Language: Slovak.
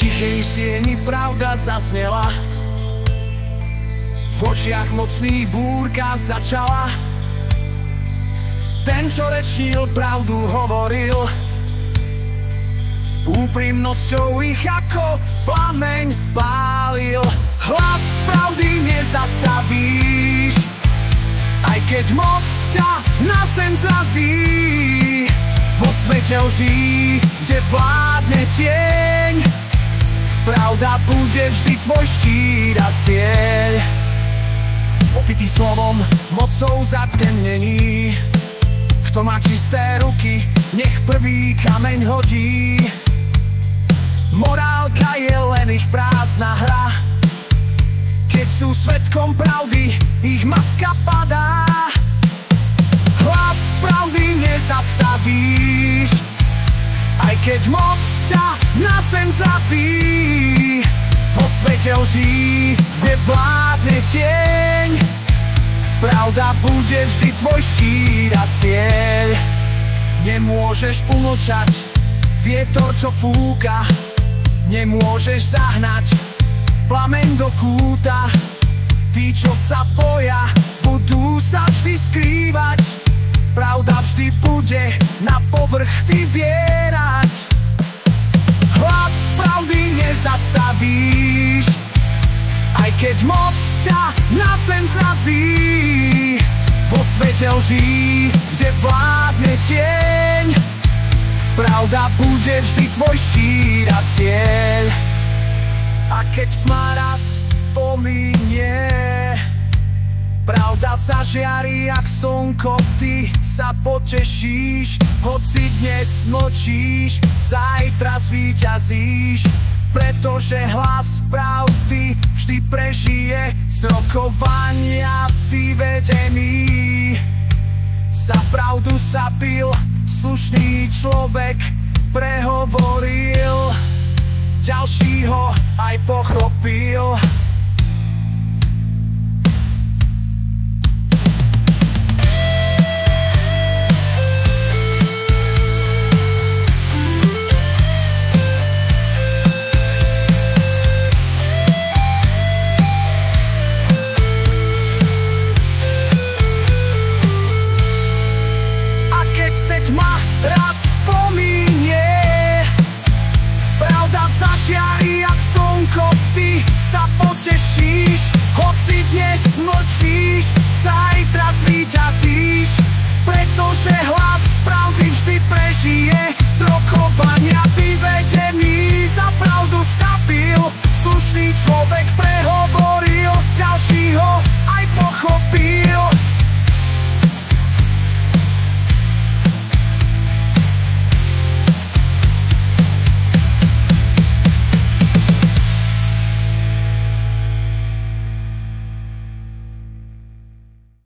tichej sieni pravda zaznela, v očiach mocných búrka začala. Ten, čo rečnil, pravdu hovoril, úprimnosťou ich ako plameň pálil. Hlas pravdy nezastavíš, aj keď moc ťa na zem zrazí. Vo svete lží, kde vládne tieň, pravda bude vždy tvoj štít a cieľ. Opitý slovom, mocou zatemnení, kto má čisté ruky, nech prvý kameň hodí. Morálka je len ich prázdna hra, keď sú svedkom pravdy, ich maska padá. Hlas pravdy nezastavíš, aj keď moc ťa na zem zrazí. Vo svete lží, kde vládne tieň, pravda bude vždy tvoj štít a cieľ. Nemôžeš umlčať vietor, čo fúka, nemôžeš zahnať plameň do kúta. Tí, čo sa boja, budú sa vždy skrývať, pravda vždy bude na povrch vyvierať. Hlas pravdy nezastavíš, aj keď moc ťa na zem zrazí. Vo svete lží, kde vládne tieň, pravda bude vždy tvoj štít a cieľ. A keď tma raz pominie, pravda zažiari jak slnko, ty sa potešíš. Hoci dnes mlčíš, zajtra zvíťazíš, pretože hlas pravdy vždy prežije. Z rokovania vyvedený, za pravdu sa bil, slušný človek prehovoril, ďalší ho aj pochopil. Tma raz pominie, pravda zažiari jak slnko, ty sa potešíš. Hoci dnes mlčíš, zajtra zvíťazíš, pretože hlas pravdy vždy prežije. Z rokovania vyvedený, za pravdu sa bil, slušný človek